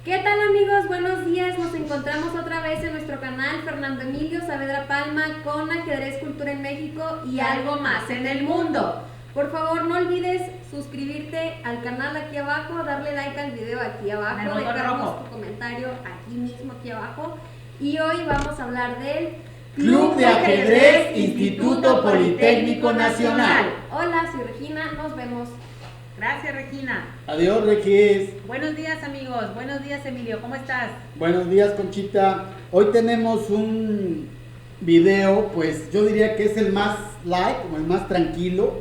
¿Qué tal amigos? Buenos días, nos encontramos otra vez en nuestro canal Fernando Emilio Saavedra Palma con ajedrez, cultura en México y algo más en el mundo. Por favor, no olvides suscribirte al canal aquí abajo, darle like al video aquí abajo, dejarnos tu comentario aquí mismo aquí abajo. Y hoy vamos a hablar del Club de Ajedrez Instituto Politécnico Nacional. Hola, soy Regina, nos vemos. Gracias, Regina. Adiós, Regis. Buenos días, amigos. Buenos días, Emilio. ¿Cómo estás? Buenos días, Conchita. Hoy tenemos un video, pues yo diría que es el más light, como el más tranquilo,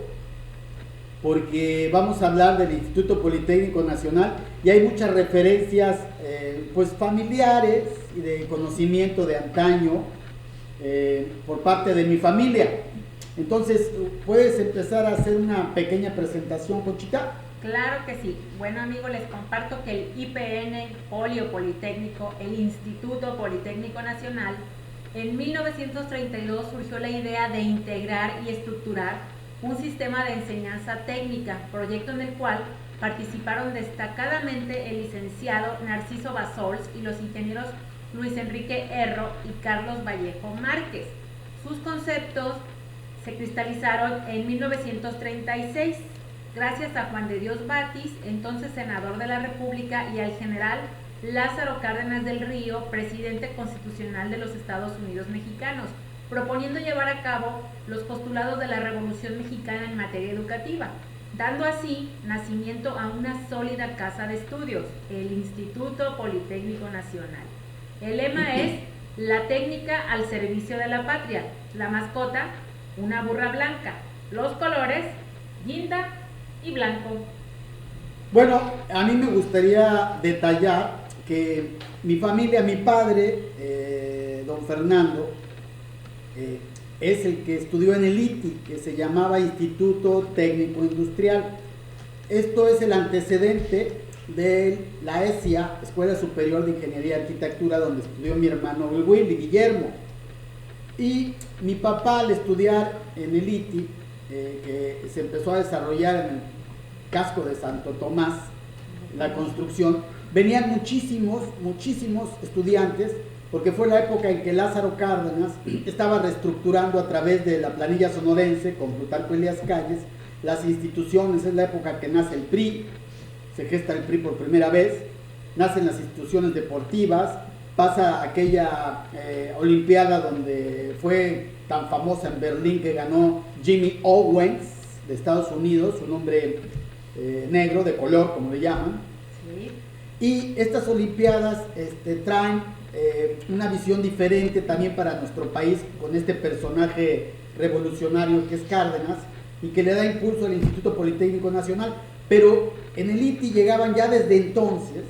porque vamos a hablar del Instituto Politécnico Nacional y hay muchas referencias, pues familiares y de conocimiento de antaño por parte de mi familia. Entonces, ¿puedes empezar a hacer una pequeña presentación, Conchita? Claro que sí. Bueno, amigos, les comparto que el IPN Polio Politécnico, el Instituto Politécnico Nacional, en 1932 surgió la idea de integrar y estructurar un sistema de enseñanza técnica, proyecto en el cual participaron destacadamente el licenciado Narciso Bassols y los ingenieros Luis Enrique Erro y Carlos Vallejo Márquez. Sus conceptos se cristalizaron en 1936, gracias a Juan de Dios Batis, entonces senador de la República, y al general Lázaro Cárdenas del Río, presidente constitucional de los Estados Unidos mexicanos, proponiendo llevar a cabo los postulados de la Revolución Mexicana en materia educativa, dando así nacimiento a una sólida casa de estudios, el Instituto Politécnico Nacional. El lema es la técnica al servicio de la patria, la mascota, una burra blanca, los colores, guinda y blanco. Bueno, a mí me gustaría detallar que mi familia, mi padre, don Fernando, es el que estudió en el ITI, que se llamaba Instituto Técnico Industrial. Esto es el antecedente de la ESIA, Escuela Superior de Ingeniería y Arquitectura, donde estudió mi hermano Willy Guillermo. Y mi papá, al estudiar en el ITI, que se empezó a desarrollar en el casco de Santo Tomás, la construcción, venían muchísimos estudiantes, porque fue la época en que Lázaro Cárdenas estaba reestructurando a través de la planilla sonorense, con Plutarco Elías Calles, las instituciones. Es la época que nace el PRI, se gesta el PRI por primera vez, nacen las instituciones deportivas, pasa aquella olimpiada donde fue tan famosa en Berlín que ganó Jimmy Owens de Estados Unidos, un hombre negro, de color, como le llaman. Sí. Y estas olimpiadas traen una visión diferente también para nuestro país, con este personaje revolucionario que es Cárdenas, y que le da impulso al Instituto Politécnico Nacional. Pero en el ITI llegaban ya desde entonces,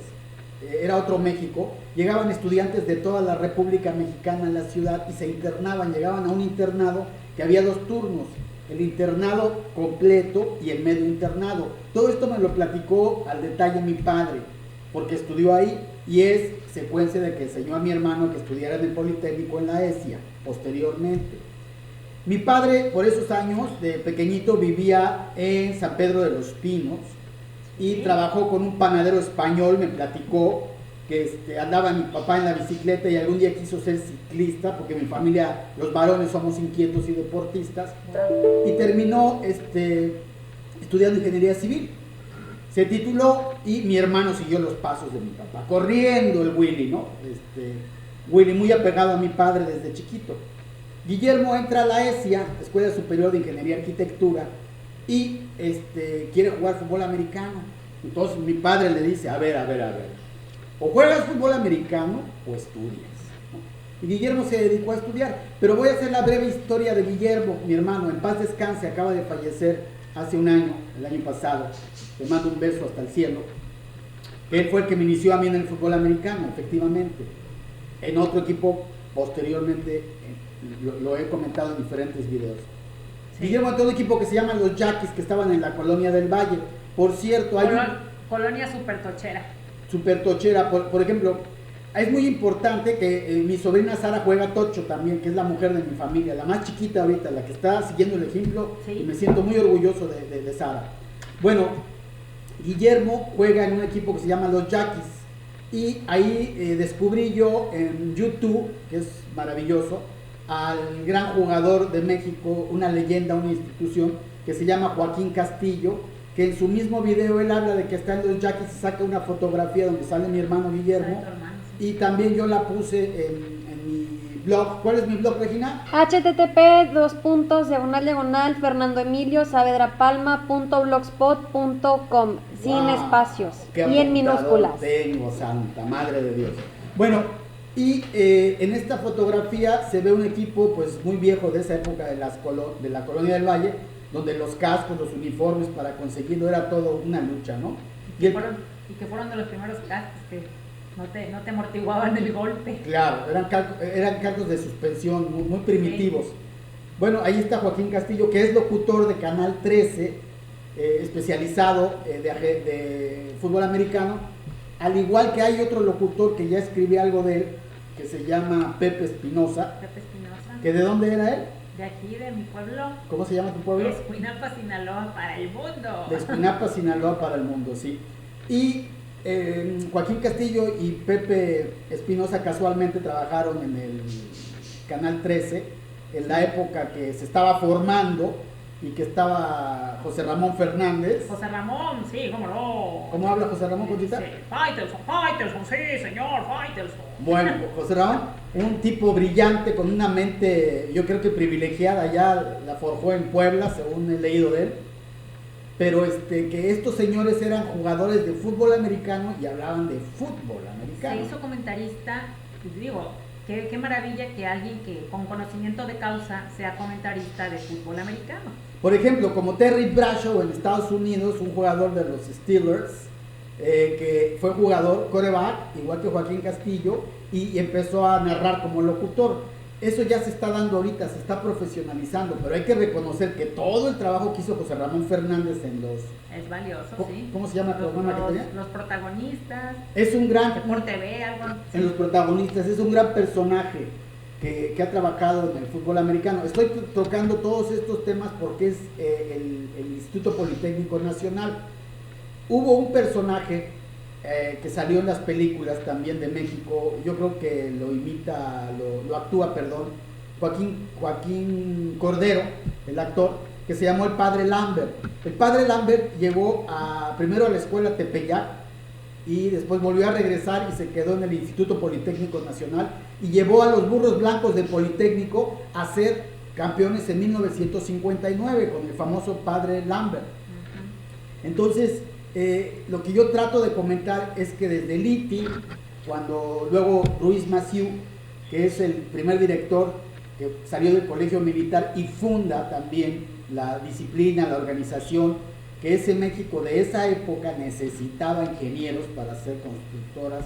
era otro México, llegaban estudiantes de toda la República Mexicana a la ciudad y se internaban, llegaban a un internado que había dos turnos, el internado completo y el medio internado. Todo esto me lo platicó al detalle mi padre, porque estudió ahí, y es secuencia de que enseñó a mi hermano que estudiara en el Politécnico en la ESIA, posteriormente. Mi padre, por esos años, de pequeñito, vivía en San Pedro de los Pinos y trabajó con un panadero español. Me platicó que andaba mi papá en la bicicleta y algún día quiso ser ciclista, porque mi familia, los varones, somos inquietos y deportistas, y terminó estudiando ingeniería civil. Se tituló y mi hermano siguió los pasos de mi papá, corriendo el Willy, ¿no? Willy muy apegado a mi padre desde chiquito. Guillermo entra a la ESIA, Escuela Superior de Ingeniería y Arquitectura, y quiere jugar fútbol americano. Entonces mi padre le dice, a ver, o juegas fútbol americano o estudias, ¿no? Y Guillermo se dedicó a estudiar. Pero voy a hacer la breve historia de Guillermo, mi hermano, en paz descanse, acaba de fallecer hace un año, el año pasado. Le mando un beso hasta el cielo. Él fue el que me inició a mí en el fútbol americano, efectivamente. En otro equipo, posteriormente, lo he comentado en diferentes videos. Sí. Guillermo entró en un equipo que se llama los Yaquis, que estaban en la Colonia del Valle. Por cierto, hay Colonia Supertochera. Supertochera, por ejemplo, es muy importante que mi sobrina Sara juega tocho también, que es la mujer de mi familia, la más chiquita ahorita, la que está siguiendo el ejemplo, sí. Y me siento muy orgulloso de Sara. Bueno, Guillermo juega en un equipo que se llama los Yaquis, Y ahí descubrí yo en YouTube, que es maravilloso, al gran jugador de México, una leyenda, una institución, que se llama Joaquín Castillo, que en su mismo video él habla de que está en los Yaquis y saca una fotografía donde sale mi hermano Guillermo, y también yo la puse en mi blog. ¿Cuál es mi blog, Regina? http://fernandoemilio-saavedrapalma.blogspot.com sin espacios y en minúsculas. Tengo, santa madre de Dios. Bueno, y en esta fotografía se ve un equipo pues muy viejo de esa época de la Colonia del Valle, donde los cascos, los uniformes para conseguirlo era todo una lucha, ¿no? Y que fueron de los primeros cascos que no te amortiguaban el golpe. Claro, eran cascos de suspensión muy primitivos. Sí. Bueno, ahí está Joaquín Castillo, que es locutor de Canal 13, especializado de fútbol americano, al igual que hay otro locutor que ya escribí algo de él, que se llama Pepe Espinosa. Pepe Espinosa. ¿Que de dónde era él? De aquí, de mi pueblo. ¿Cómo se llama tu pueblo? Escuinapa, Sinaloa, para el mundo. De Escuinapa, Sinaloa, para el mundo, sí. Y Joaquín Castillo y Pepe Espinosa casualmente trabajaron en el Canal 13, en la época que se estaba formando y que estaba José Ramón Fernández. José Ramón, sí, cómo no. ¿Cómo habla José Ramón, Conchita? Sí. Faitelson, sí, señor, Faitelson. Bueno, José Ramón, un tipo brillante con una mente, yo creo que privilegiada, ya la forjó en Puebla, según he leído de él. Pero que estos señores eran jugadores de fútbol americano y hablaban de fútbol americano. Se hizo comentarista, y digo, qué maravilla que alguien que con conocimiento de causa sea comentarista de fútbol americano. Por ejemplo, como Terry Bradshaw en Estados Unidos, un jugador de los Steelers, que fue jugador, quarterback, igual que Joaquín Castillo, y empezó a narrar como locutor. Eso ya se está dando ahorita, se está profesionalizando, pero hay que reconocer que todo el trabajo que hizo José Ramón Fernández en los... Es valioso, sí. ¿Cómo se llama el programa que tenía? Los protagonistas. Es un gran... Por TV, algo. En Los Protagonistas, es un gran personaje que ha trabajado en el fútbol americano. Estoy tocando todos estos temas porque es el Instituto Politécnico Nacional. Hubo un personaje que salió en las películas también de México, yo creo que lo actúa, Joaquín Cordero, el actor, que se llamó el Padre Lambert. El Padre Lambert llegó primero a la escuela Tepeyac y después volvió a regresar y se quedó en el Instituto Politécnico Nacional y llevó a los Burros Blancos del Politécnico a ser campeones en 1959 con el famoso Padre Lambert. Entonces, lo que yo trato de comentar es que desde el ITI, cuando luego Ruiz Massieu, que es el primer director que salió del colegio militar y funda también la disciplina, la organización, que ese México de esa época necesitaba ingenieros para hacer constructoras,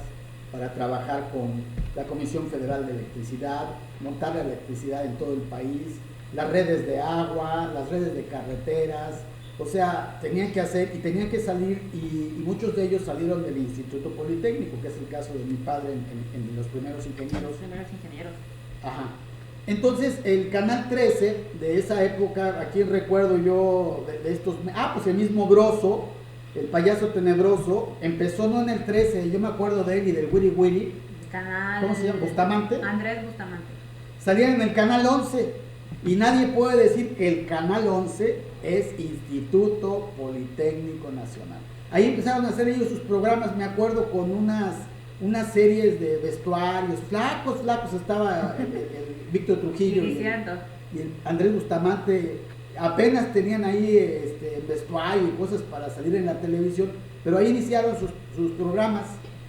para trabajar con la Comisión Federal de Electricidad, montar la electricidad en todo el país, las redes de agua, las redes de carreteras. O sea, tenían que hacer y tenían que salir, y muchos de ellos salieron del Instituto Politécnico, que es el caso de mi padre en los primeros ingenieros. Ajá. Entonces, el Canal 13 de esa época, aquí recuerdo yo de estos... pues el mismo Grosso, el payaso tenebroso, empezó no en el 13, yo me acuerdo de él y del Wiri Wiri. ¿Cómo se llama? ¿Bustamante? Andrés Bustamante. Salían en el Canal 11. Y nadie puede decir que el Canal 11 es Instituto Politécnico Nacional. Ahí empezaron a hacer ellos sus programas, me acuerdo, con unas series de vestuarios, flacos, estaba el Víctor Trujillo y el Andrés Bustamante, apenas tenían ahí vestuario y cosas para salir en la televisión, pero ahí iniciaron sus programas.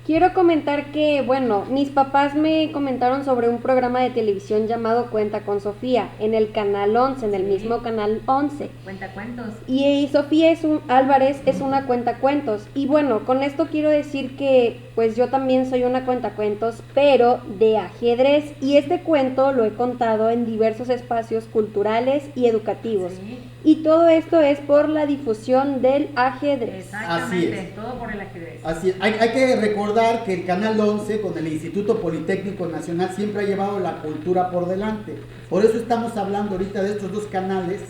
Quiero comentar que, bueno, mis papás me comentaron sobre un programa de televisión llamado Cuenta con Sofía, en el Canal 11, en el mismo Canal 11. Cuentacuentos. Y Sofía Álvarez es una cuentacuentos. Y bueno, con esto quiero decir que, pues yo también soy una cuentacuentos, pero de ajedrez. Y este cuento lo he contado en diversos espacios culturales y educativos. Sí. Y todo esto es por la difusión del ajedrez. Exactamente, Así es. Todo por el ajedrez. Así es. Hay que recordar que el Canal 11 con el Instituto Politécnico Nacional siempre ha llevado la cultura por delante. Por eso estamos hablando ahorita de estos dos canales,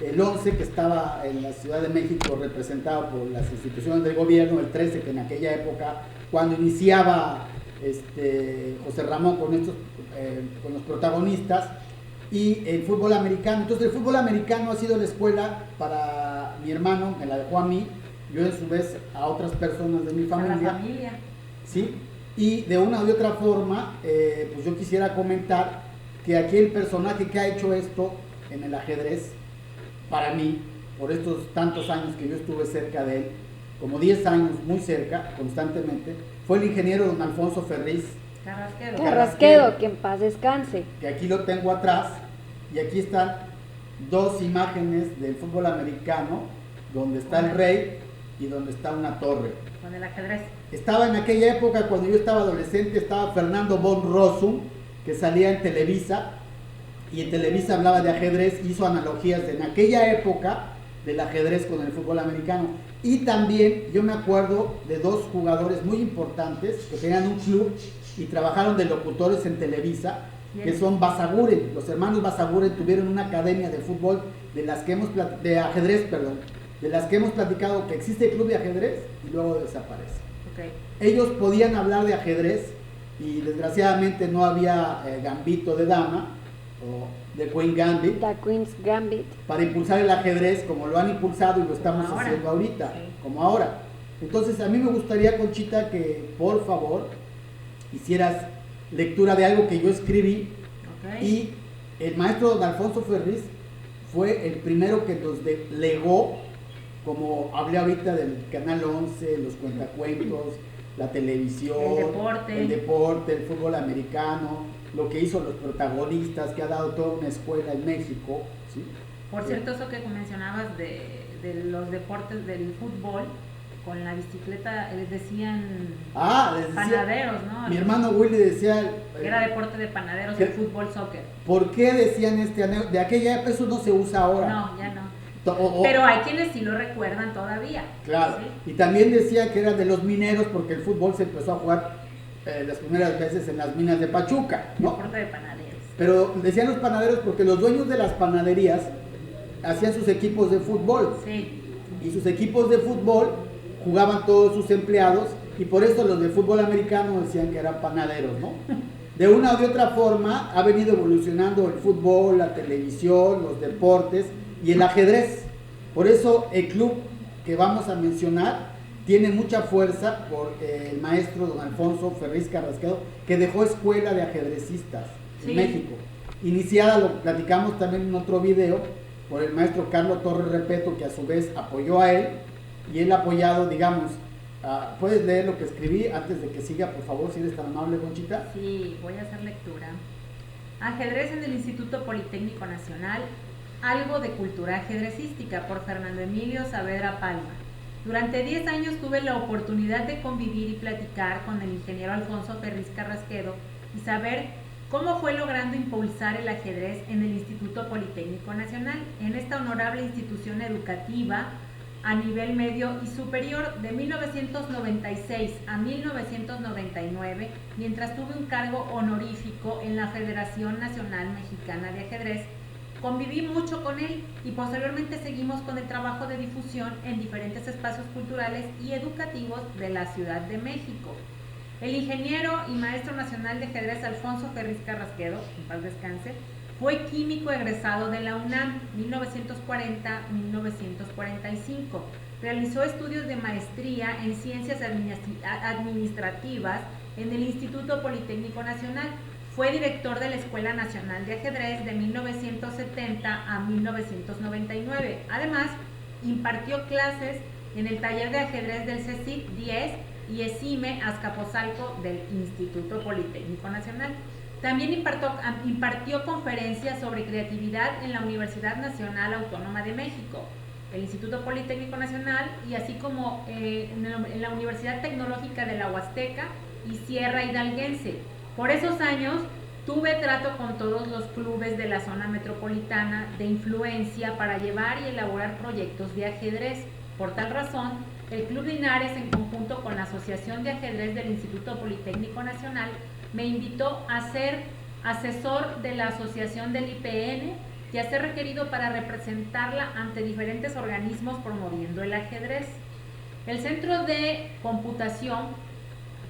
el 11 que estaba en la Ciudad de México representado por las instituciones del gobierno, el 13 que en aquella época cuando iniciaba José Ramón con con los protagonistas, y el fútbol americano. Entonces el fútbol americano ha sido la escuela para mi hermano, me la dejó a mí, yo a su vez a otras personas de mi familia. A la familia. ¿Sí? Y de una u otra forma, pues yo quisiera comentar que aquí el personaje que ha hecho esto en el ajedrez, para mí, por estos tantos años que yo estuve cerca de él, como 10 años muy cerca, constantemente, fue el ingeniero don Alfonso Ferriz Carrasquedo, que en paz descanse. Que aquí lo tengo atrás, y aquí están dos imágenes del fútbol americano, donde está el rey y donde está una torre. Con el ajedrez. Estaba en aquella época, cuando yo estaba adolescente, estaba Fernando von Rossum, que salía en Televisa, y en Televisa hablaba de ajedrez, hizo analogías en aquella época del ajedrez con el fútbol americano. Y también yo me acuerdo de dos jugadores muy importantes que tenían un club y trabajaron de locutores en Televisa, que son Basaguren. Los hermanos Basaguren tuvieron una academia de fútbol de ajedrez, de las que hemos platicado, que existe el club de ajedrez y luego desaparece. Okay. Ellos podían hablar de ajedrez y desgraciadamente no había gambito de dama o de Queen Gambit. The Queen's Gambit. Para impulsar el ajedrez como lo han impulsado y lo estamos haciendo ahorita, sí, como ahora. Entonces a mí me gustaría, Conchita, que por favor hicieras lectura de algo que yo escribí. Okay. Y el maestro don Alfonso Ferriz fue el primero que nos legó, como hablé ahorita del Canal 11, los cuentacuentos, la televisión, el deporte, el fútbol americano, lo que hizo los protagonistas, que ha dado toda una escuela en México, ¿sí? Por cierto, eso que mencionabas de los deportes del fútbol, con la bicicleta les decían panaderos, ¿no? Mi hermano Willy decía... Era deporte de panaderos, el fútbol, soccer. ¿Por qué decían de aquella época? Eso no se usa ahora. No, ya no. Pero hay quienes sí lo recuerdan todavía. Claro, ¿sí? Y también decía que era de los mineros, porque el fútbol se empezó a jugar las primeras veces en las minas de Pachuca, ¿no? Deporte de panaderos. Pero decían los panaderos porque los dueños de las panaderías hacían sus equipos de fútbol. Sí. Y sus equipos de fútbol jugaban todos sus empleados, y por eso los de fútbol americano decían que eran panaderos, ¿no? De una o de otra forma ha venido evolucionando el fútbol, la televisión, los deportes y el ajedrez. Por eso el club que vamos a mencionar tiene mucha fuerza por el maestro don Alfonso Ferriz Carrasquedo, que dejó escuela de ajedrecistas en México. Iniciada, lo platicamos también en otro video, por el maestro Carlos Torres Repeto, que a su vez apoyó a él, y él ha apoyado, digamos, ¿puedes leer lo que escribí antes de que siga, por favor, si eres tan amable, Conchita? Sí, voy a hacer lectura. Ajedrez en el Instituto Politécnico Nacional, algo de cultura ajedrecística, por Fernando Emilio Saavedra Palma. Durante 10 años tuve la oportunidad de convivir y platicar con el ingeniero Alfonso Ferriz Carrasquedo y saber cómo fue logrando impulsar el ajedrez en el Instituto Politécnico Nacional, en esta honorable institución educativa a nivel medio y superior de 1996 a 1999, mientras tuve un cargo honorífico en la Federación Nacional Mexicana de Ajedrez. Conviví mucho con él y posteriormente seguimos con el trabajo de difusión en diferentes espacios culturales y educativos de la Ciudad de México. El ingeniero y maestro nacional de ajedrez Alfonso Ferriz Carrasquedo, en paz descanse, fue químico egresado de la UNAM 1940-1945. Realizó estudios de maestría en ciencias administrativas en el Instituto Politécnico Nacional. Fue director de la Escuela Nacional de Ajedrez de 1970 a 1999. Además, impartió clases en el taller de ajedrez del CECIT 10 y ESIME Azcapotzalco del Instituto Politécnico Nacional. También impartió conferencias sobre creatividad en la Universidad Nacional Autónoma de México, el Instituto Politécnico Nacional, y así como en la Universidad Tecnológica de la Huasteca y Sierra Hidalguense. Por esos años tuve trato con todos los clubes de la zona metropolitana de influencia para llevar y elaborar proyectos de ajedrez. Por tal razón, el Club Linares, en conjunto con la Asociación de Ajedrez del Instituto Politécnico Nacional, me invitó a ser asesor de la Asociación del IPN y a ser requerido para representarla ante diferentes organismos promoviendo el ajedrez. El Centro de Computación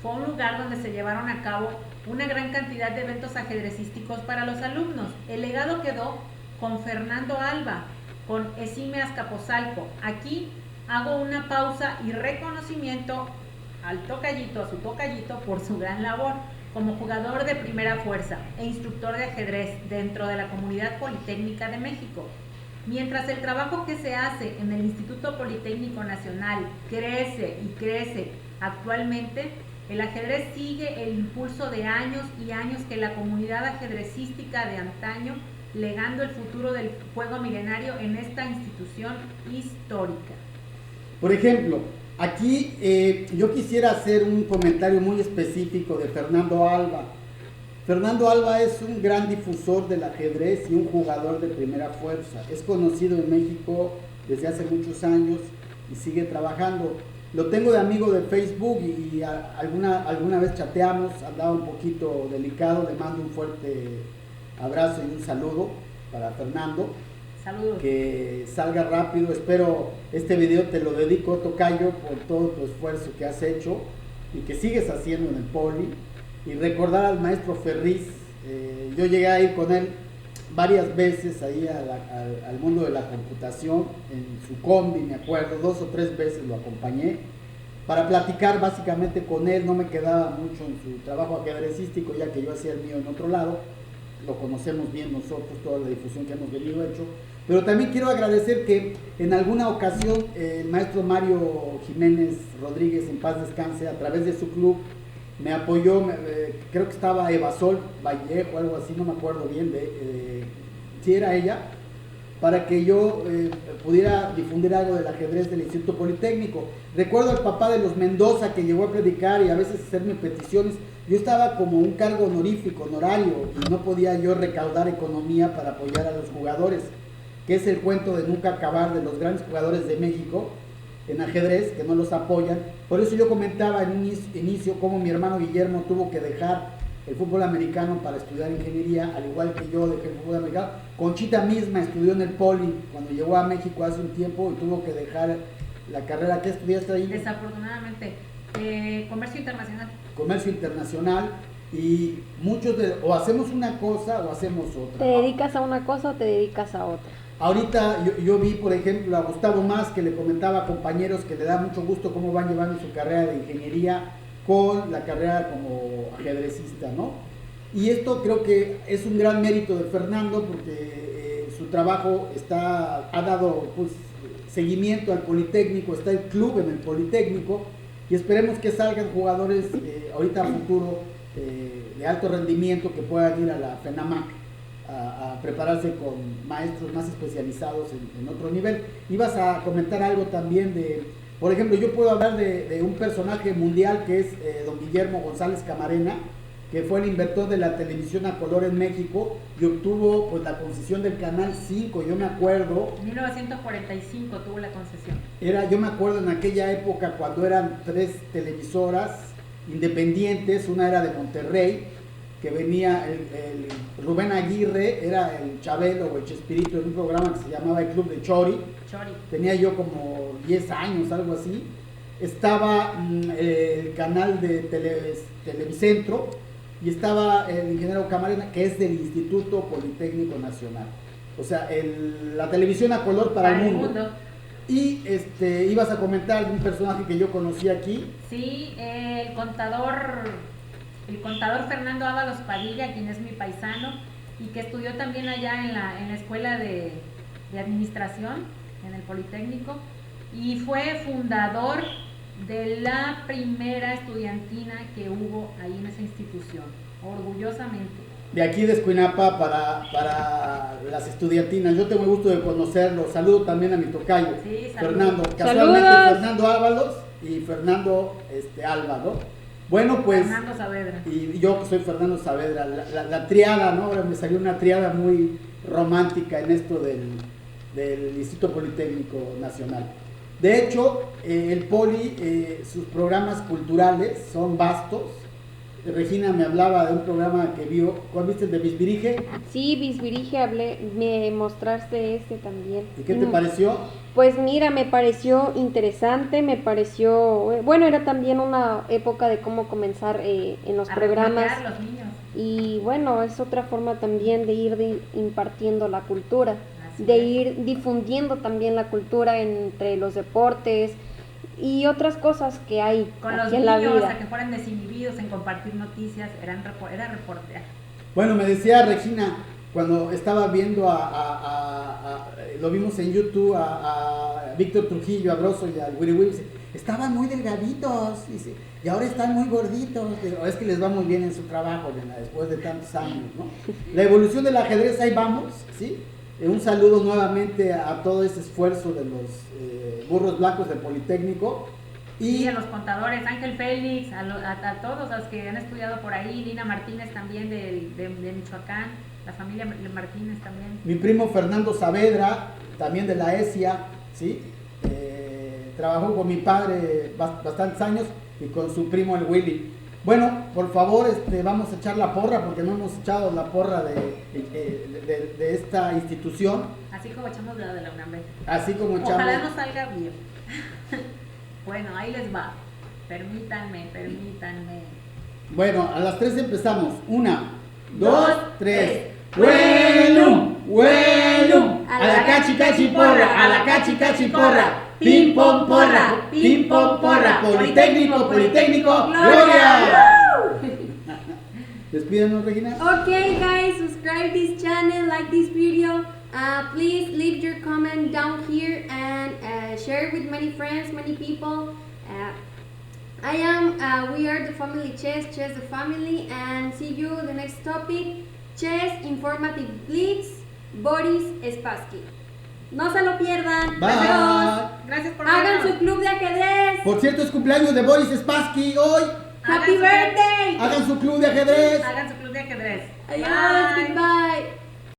fue un lugar donde se llevaron a cabo una gran cantidad de eventos ajedrecísticos para los alumnos. El legado quedó con Fernando Alba, con Esime Azcapotzalco. Aquí hago una pausa y reconocimiento a su tocallito, por su gran labor como jugador de primera fuerza e instructor de ajedrez dentro de la Comunidad Politécnica de México. Mientras el trabajo que se hace en el Instituto Politécnico Nacional crece y crece actualmente, el ajedrez sigue el impulso de años y años que la comunidad ajedrecística de antaño, legando el futuro del juego milenario en esta institución histórica. Por ejemplo, aquí yo quisiera hacer un comentario muy específico de Fernando Alba. Fernando Alba es un gran difusor del ajedrez y un jugador de primera fuerza. Es conocido en México desde hace muchos años y sigue trabajando. Lo tengo de amigo de Facebook y alguna vez chateamos, andaba un poquito delicado, le mando un fuerte abrazo y un saludo para Fernando. Saludos. Que salga rápido, espero este video te lo dedico, tocayo, por todo tu esfuerzo que has hecho y que sigues haciendo en el Poli. Y recordar al maestro Ferriz, yo llegué a ir con él varias veces ahí al mundo de la computación, en su combi, me acuerdo, 2 o 3 veces lo acompañé para platicar básicamente con él. No me quedaba mucho en su trabajo ajedrecístico, ya que yo hacía el mío en otro lado. Lo conocemos bien nosotros, toda la difusión que hemos venido hecho. Pero también quiero agradecer que en alguna ocasión el maestro Mario Jiménez Rodríguez, en paz descanse, a través de su club, me apoyó, creo que estaba Evasol Vallejo, algo así, no me acuerdo bien si era ella, para que yo pudiera difundir algo del ajedrez del Instituto Politécnico. Recuerdo al papá de los Mendoza, que llegó a predicar y a veces hacerme peticiones. Yo estaba como un cargo honorífico, honorario, y no podía yo recaudar economía para apoyar a los jugadores, que es el cuento de nunca acabar de los grandes jugadores de México en ajedrez, que no los apoyan. Por eso yo comentaba en un inicio cómo mi hermano Guillermo tuvo que dejar el fútbol americano para estudiar ingeniería, al igual que yo dejé el fútbol americano. Conchita misma estudió en el Poli cuando llegó a México hace un tiempo y tuvo que dejar la carrera. ¿Qué estudiaste ahí? Desafortunadamente, comercio internacional. Comercio internacional. Y muchos o hacemos una cosa o hacemos otra. ¿Te dedicas a una cosa o te dedicas a otra? Ahorita yo vi, por ejemplo, a Gustavo Más, que le comentaba a compañeros que le da mucho gusto cómo van llevando su carrera de ingeniería con la carrera como ajedrecista, ¿no? Y esto creo que es un gran mérito de Fernando, porque su trabajo ha dado pues, seguimiento al Politécnico, está el club en el Politécnico, y esperemos que salgan jugadores ahorita a futuro de alto rendimiento que puedan ir a la FENAMAC a prepararse con maestros más especializados en otro nivel. Ibas a comentar algo también por ejemplo, yo puedo hablar de un personaje mundial que es don Guillermo González Camarena, que fue el inventor de la televisión a color en México y obtuvo pues la concesión del Canal 5, yo me acuerdo. En 1945 tuvo la concesión. Yo me acuerdo en aquella época cuando eran 3 televisoras independientes, una era de Monterrey, que venía el Rubén Aguirre, era el Chabelo o el Chespirito en un programa que se llamaba El Club de Chori. Tenía yo como 10 años, algo así. Estaba el canal de Televicentro y estaba el ingeniero Camarena, que es del Instituto Politécnico Nacional. O sea, la televisión a color para el mundo. Y ibas a comentar de un personaje que yo conocí aquí. Sí, el contador Fernando Ábalos Padilla, quien es mi paisano y que estudió también allá en la escuela de administración en el Politécnico y fue fundador de la primera estudiantina que hubo ahí en esa institución, orgullosamente. De aquí de Escuinapa para las estudiantinas, yo tengo el gusto de conocerlo. Saludo también a mi tocayo, sí, Fernando, casualmente ¡Saludos! Fernando Ábalos y Fernando Alba, ¿no? Bueno, pues, Fernando Saavedra. Y yo soy Fernando Saavedra, la triada, ¿no? Ahora me salió una triada muy romántica en esto del Instituto Politécnico Nacional. De hecho, el Poli, sus programas culturales son vastos, Regina me hablaba de un programa que vio, ¿cuál viste el de Bisbirige? Sí, Bisbirige, me mostraste este también. ¿Y qué te pareció? Pues mira, me pareció interesante, me pareció, bueno, era también una época de cómo comenzar en los programas. A los niños. Y bueno, es otra forma también de ir impartiendo la cultura, Así de es. ir difundiendo también la cultura entre los deportes y otras cosas que hay Con los aquí en la niños, vida. a que fueran desinhibidos en compartir noticias, era reportear. Bueno, me decía Regina, cuando estaba viendo lo vimos en YouTube, a Víctor Trujillo, a Broso y al Willy Willis, estaban muy delgaditos, dice, y ahora están muy gorditos. Digo, es que les va muy bien en su trabajo, Elena, después de tantos años, ¿no? La evolución del ajedrez, ahí vamos, ¿sí? Un saludo nuevamente a todo ese esfuerzo de los burros blancos del Politécnico. Y a los contadores, Ángel Félix, a todos los que han estudiado por ahí, Lina Martínez también de Michoacán, la familia Martínez también. Mi primo Fernando Saavedra, también de la ESIA, ¿sí? Trabajó con mi padre bastantes años y con su primo el Willy. Bueno, por favor, vamos a echar la porra porque no hemos echado la porra de esta institución. Así como echamos la de la UNAM. Así como echamos. Ojalá nos salga bien. Bueno, ahí les va. Permítanme. Bueno, a las 3 empezamos. 1, 2, Dos, 3. tres. Huelum. A la cachi cachi porra, a la cachi cachi porra. Pim pom porra, pim pom porra. Politécnico, Politécnico, Gloria. Despídanos, Regina. Okay guys, subscribe this channel, like this video. Please leave your comment down here and share it with many friends, many people. We are the family Chess the family, and see you the next topic. Chess Informative Blitz, Boris Spassky. No se lo pierdan. Bye. Adiós. Gracias por Hagan vernos. su club de ajedrez. Por cierto, es cumpleaños de Boris Spassky hoy. Happy birthday. Hagan su club de ajedrez. Hagan su club de ajedrez. Adiós.